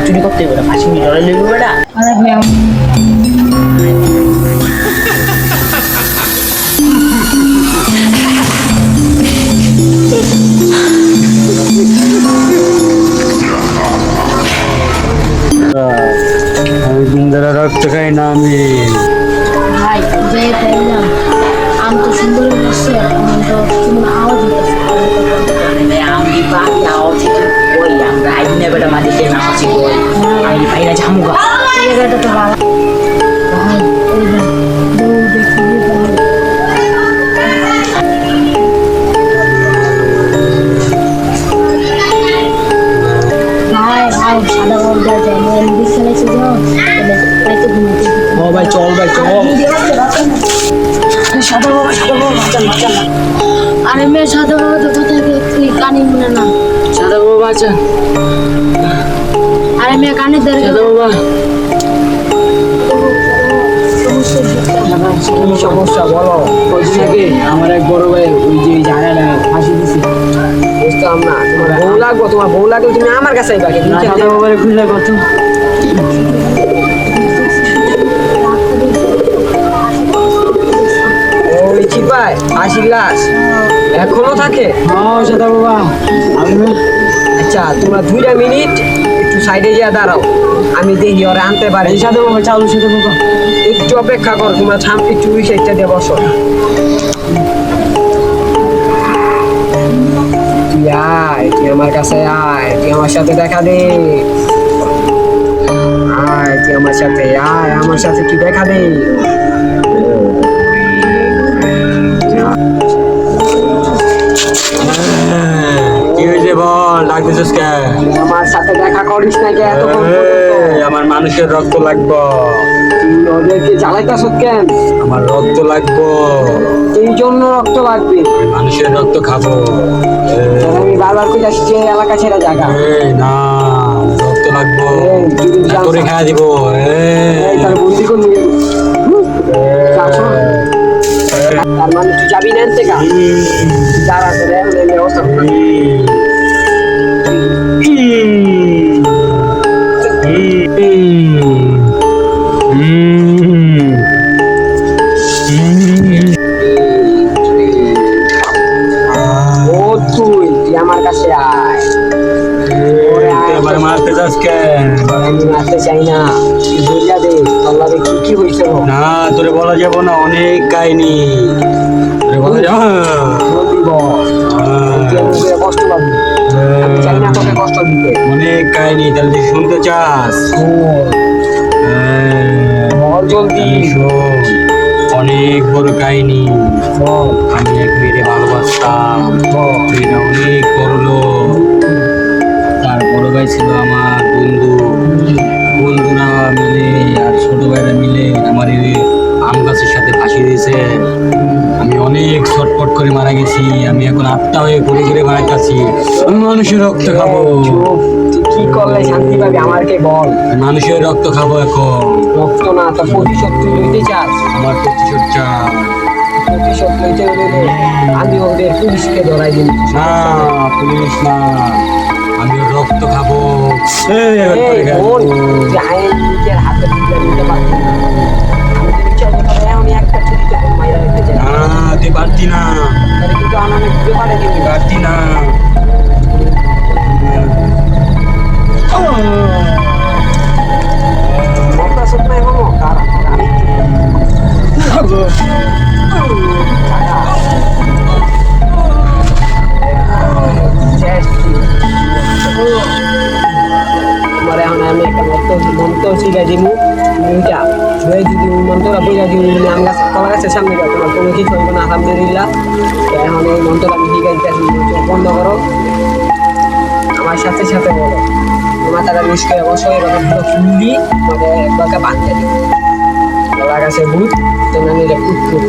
চুরি করতে হবে না, ফাঁসি নিয়ে ডরে লেগে বেটা। আরে ভাই আমি দিন ধরে রক্ত খাই না আমি। ভাই যে তাইলাম আম তো সুন্দর হচ্ছে, আমার তো কোনো আওয়াজ হচ্ছে। আমি বাকি আওয়াজ কই আমরা আইনে বেটা মাঝে নামাজি কই আমি বাইরে ঝামুগা এই জায়গাটা তো ভালো ভাই। এই যে দৌড় দেখি ভাই ভাই সাদা বল দেওয়া যায় না, এমনি খেলেছে যাও তাই তো ঘুমাতে। ও ভাই চল ভাই চল। সাদা বাবা আরে মেয়ে সাদা বাবা তো কোথায় তুই কানে মনে না। সাদা বাবা বাঁচা, আরে মেয়ে কানে ধরে সাদা বাবা কি সমস্যা বলো। কদিন আগে আমার এক বড় ভাই ওই যে জায়গাটা ফাঁসি দিছে, বুঝতাম না। তোমার বউ লাগবো, তোমার বউ লাগলে তুমি আমার কাছে আইবা। সাদা বাবার খুঁজে কত ওই চিপায় ফাঁসি গ্লাস এখনো থাকে? হ্যাঁ সাদা বাবা। আচ্ছা তোমরা 2 মিনিট একটু সাইডে গিয়ে দাঁড়াও, আমি দেখি ওরা আনতে পারে। সাদা বাবা চালু সাদা বাবা একটু অপেক্ষা কর, তোমরা একটু ওই সাইডটা দিয়ে বসো। তুই আয়, তুই আমার কাছে আয়, তুই আমার সাথে দেখা দে। আয় তুই আমার সাথে আয়, আমার সাথে তুই দেখা দে। কি হয়েছে বল, ডাকতেছিস কে? আমার সাথে দেখা করিস না কে এতক্ষণ পর্যন্ত? আমার মানুষের রক্ত লাগবো। তুই ওদেরকে জ্বালাইতাছ কেন? আমার রক্ত লাগবো, এই জন্য রক্ত লাগবে? মানুষের রক্ত খাবো। আমি বারবার কই আসছি যে এলাকা ছেড়ে জায়গা। এই না, রক্ত লাগবো, এই, তুই যদি জানস- তোরে খাইয়া দিব। এই, তার বন্দি করে নিয়ে যাবো। তার মানে তুই যাবি না এনতে গা? দাঁড়া তোরে এখন এই ব্যবস্থা করবো। ও তুই আমার কাছে আয়। ওরে আয়। এবার মারতে যাস কেন? আমি মারতে চাই না, তুই বুঝা দে তল্লারে কি কি হয়েছিল। না তোরে বলা যাব না, অনেক কাহিনী তোরে বলা যাব। দিব তুই আমাকে কষ্ট পাবি, আমি চাই না তোকে কষ্ট দিতে। অনেক কাহিনী, তাহলে তুই শুনতে চাস? বল জলদি। শোন, অনেক বড় কাহিনী। বল। আমি এক মেয়েকে ভালোবাসতাম, মেয়েটা অনেক বড় লোক। তার বড় ভাই ছিল আমার বন্ধু, বন্ধুরা মিলে আর ছোট ভাইরা মিলে আমার এই আম গাছের সাথে ফাঁসি দিয়েছে। আমি অনেক ছটফট করে মারা গেছি, আমি এখন আত্মা হয়ে ঘুরে ঘুরে মারাইতেছি। আমি মানুষের রক্ত খাবো। চুপ, তুই কি করলে শান্তি পাবি আমাকে বল। মানুষের রক্ত খাবো এখন। রক্ত না তো প্রতিশোধ তুই লইতে চাস? আমার প্রতিশোধ চাই। প্রতিশোধ লইতে হলে আমি ওদের পুলিশকে ধরাই দিই। না পুলিশ না, আমি ওর রক্ত খাবো। এই, এবার করে খাবো। তুই আইন নিজের হাতে তুলে নিতে পারবি না। আমি যদি ইচ্ছা করে এমনই একটা ছুরিতে তোর মাইরা রেখে যাই। না তুই পারতি না, তাহলে কিন্তু আনানে ঘুরে পারে দিবি। পারতি না। মমতা সত্য এখনো কারা আমি তোমার এখন আমি একটা মন্ত্র শিখাই দিব। দুইটা যদি মন্ত্রটা বোঝা দিব, আম গাছ কলা গাছের সামনে যাও, তোমার কোনো কিছু হইব না আলহামদুলিল্লাহ। তো এখন এই মন্ত্রটা আমি শিখাই দিতেছি, চোখ বন্ধ করো, আমার সাথে সাথে বলো। মাথাটা মিস করে বসো, এবার পুরো ফুললি তোমাকে একবারকে বাঁধতে দিব। কলা গাছের ভূত, তো না নিলে কুটকুট।